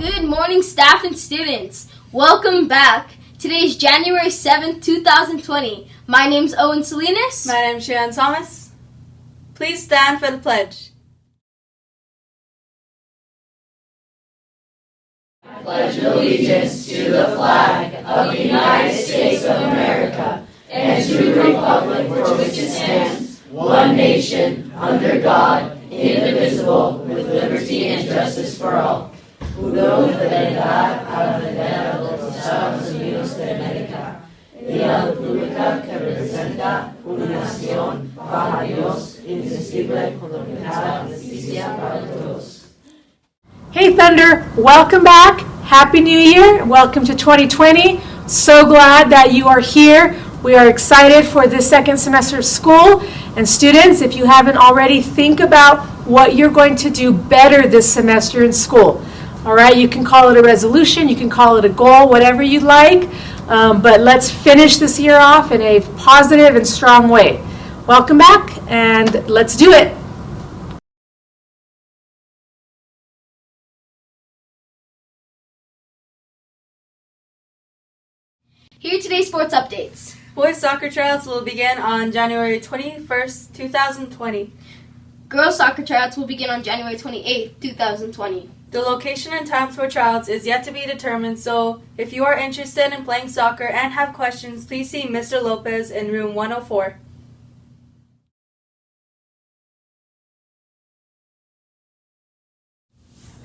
Good morning, staff and students. Welcome back. Today is January 7th, 2020. My name's Owen Salinas. My name's Sharon Thomas. Please stand for the pledge. I pledge allegiance to the flag of the United States of America and to the republic for which it stands, one nation, under God, indivisible, with liberty and justice for all. Juro fidelidad a la bandera de los Estados Unidos de América y a la república que representa una nación bajo Dios, indivisible, con libertad y justicia para todos. Hey Thunder, welcome back. Happy New Year. Welcome to 2020. So glad that you are here. We are excited for this second semester of school. And students, if you haven't already, think about what you're going to do better this semester in school. All right, you can call it a resolution, you can call it a goal, whatever you'd like. But let's finish this year off in a positive and strong way. Welcome back, and let's do it. Here are today's sports updates. Boys soccer tryouts will begin on January 21st, 2020. Girls soccer tryouts will begin on January 28th, 2020. The location and times for tryouts is yet to be determined, so if you are interested in playing soccer and have questions, please see Mr. Lopez in room 104.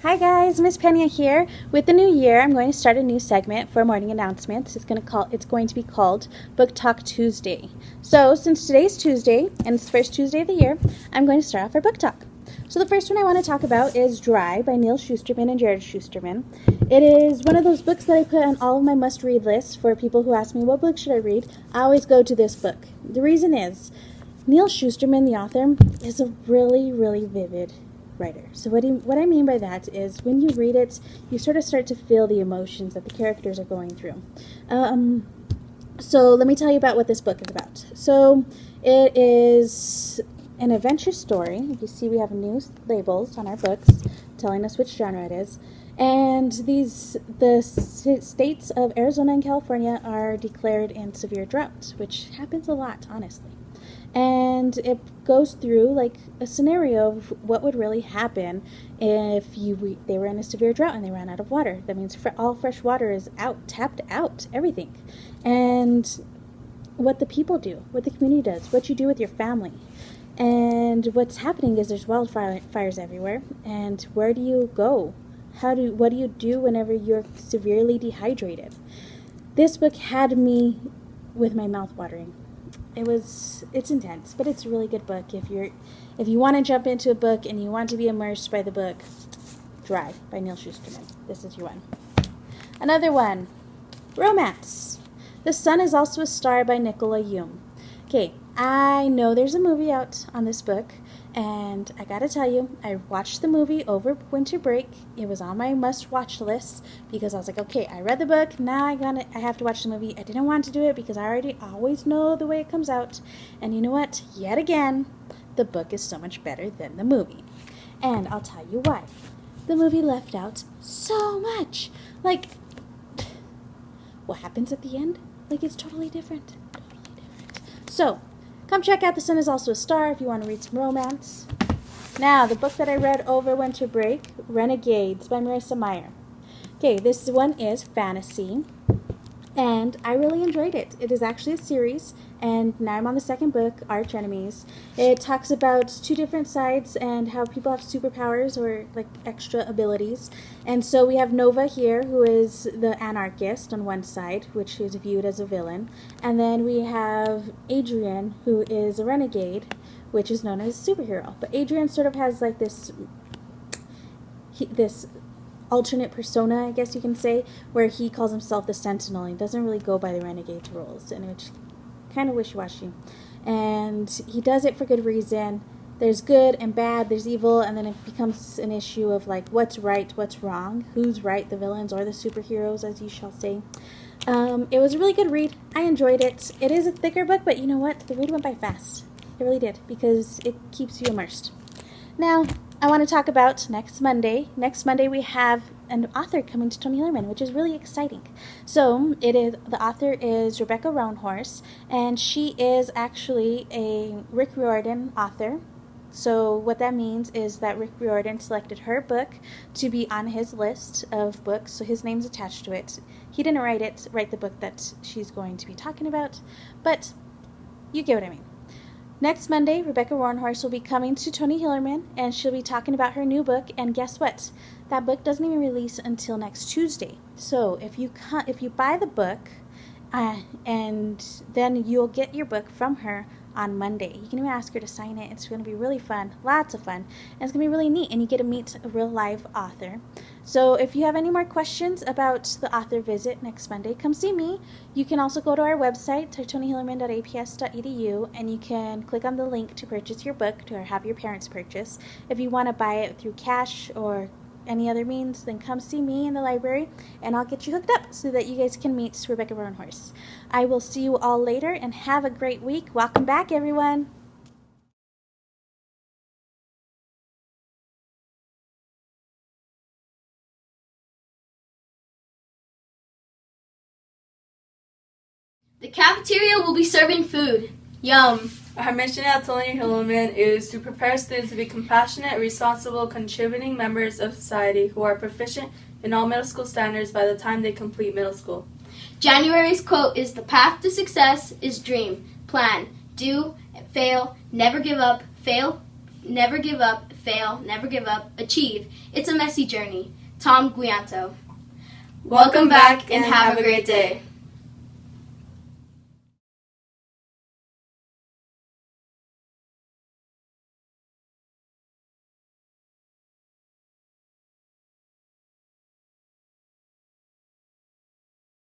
Hi guys, Miss Pena here. With the new year, I'm going to start a new segment for morning announcements. It's going to be called Book Talk Tuesday. So, since today's Tuesday and it's the first Tuesday of the year, I'm going to start off our book talk. So the first one I want to talk about is Dry by Neil Shusterman and Jared Shusterman. It is one of those books that I put on all of my must-read lists for people who ask me, what book should I read? I always go to this book. The reason is, Neil Shusterman, the author, is a really, really vivid writer. So what I mean by that is when you read it, you sort of start to feel the emotions that the characters are going through. So let me tell you about what this book is about. So it is an adventure story. You see we have new labels on our books telling us which genre it is. And the states of Arizona and California are declared in severe drought, which happens a lot, honestly. And it goes through like a scenario of what would really happen if they were in a severe drought and they ran out of water. That means all fresh water is tapped out, everything. And what the people do, what the community does, what you do with your family. And what's happening is there's wildfires everywhere. And where do you go? What do you do whenever you're severely dehydrated? This book had me with my mouth watering. It's intense, but it's a really good book. If you want to jump into a book and you want to be immersed by the book, Dry by Neil Shusterman. This is your one. Another one, Romance. The Sun is Also a Star by Nicola Hume. Okay, I know there's a movie out on this book, and I gotta tell you, I watched the movie over winter break. It was on my must-watch list because I was like, okay, I read the book, now I have to watch the movie. I didn't want to do it because I always know the way it comes out. And you know what? Yet again, the book is so much better than the movie. And I'll tell you why. The movie left out so much. Like, what happens at the end? Like, it's totally different. So, come check out The Sun is Also a Star if you want to read some romance. Now, the book that I read over winter break, Renegades by Marissa Meyer. Okay, this one is fantasy, and I really enjoyed it. It is actually a series, and now I'm on the second book, Arch Enemies. It talks about two different sides and how people have superpowers or like extra abilities. And so we have Nova here, who is the anarchist on one side, which is viewed as a villain. And then we have Adrian, who is a renegade, which is known as a superhero. But Adrian sort of has like this alternate persona, I guess you can say, where he calls himself the Sentinel. He doesn't really go by the renegade's rules, and which kind of wishy-washy. And he does it for good reason. There's good and bad, there's evil, and then it becomes an issue of like what's right, what's wrong, who's right, the villains or the superheroes, as you shall say. It was a really good read. I enjoyed it. It is a thicker book, but you know what? The read went by fast. It really did, because it keeps you immersed. Now, I want to talk about next Monday. Next Monday we have an author coming to Tony Hillerman, which is really exciting. So the author is Rebecca Roanhorse, and she is actually a Rick Riordan author. So what that means is that Rick Riordan selected her book to be on his list of books, so his name's attached to it. He didn't write the book that she's going to be talking about, but you get what I mean. Next Monday, Rebecca Roanhorse will be coming to Tony Hillerman, and she'll be talking about her new book. And guess what? That book doesn't even release until next Tuesday. So if you buy the book, and then you'll get your book from her on Monday. You can even ask her to sign it. It's going to be really fun, lots of fun, and it's going to be really neat, and you get to meet a real live author. So if you have any more questions about the author visit next Monday, come see me. You can also go to our website, tonyhillerman.aps.edu, and you can click on the link to purchase your book or have your parents purchase. If you want to buy it through cash or any other means, then come see me in the library and I'll get you hooked up so that you guys can meet Rebecca Roanhorse. I will see you all later and have a great week. Welcome back, everyone. The cafeteria will be serving food. Yum. Our mission at Tony Hillerman is to prepare students to be compassionate, responsible, contributing members of society who are proficient in all middle school standards by the time they complete middle school. January's quote is, "The path to success is dream, plan, do, fail, never give up, fail, never give up, fail, never give up, achieve. It's a messy journey." Tom Guianto. Welcome back and have a great day.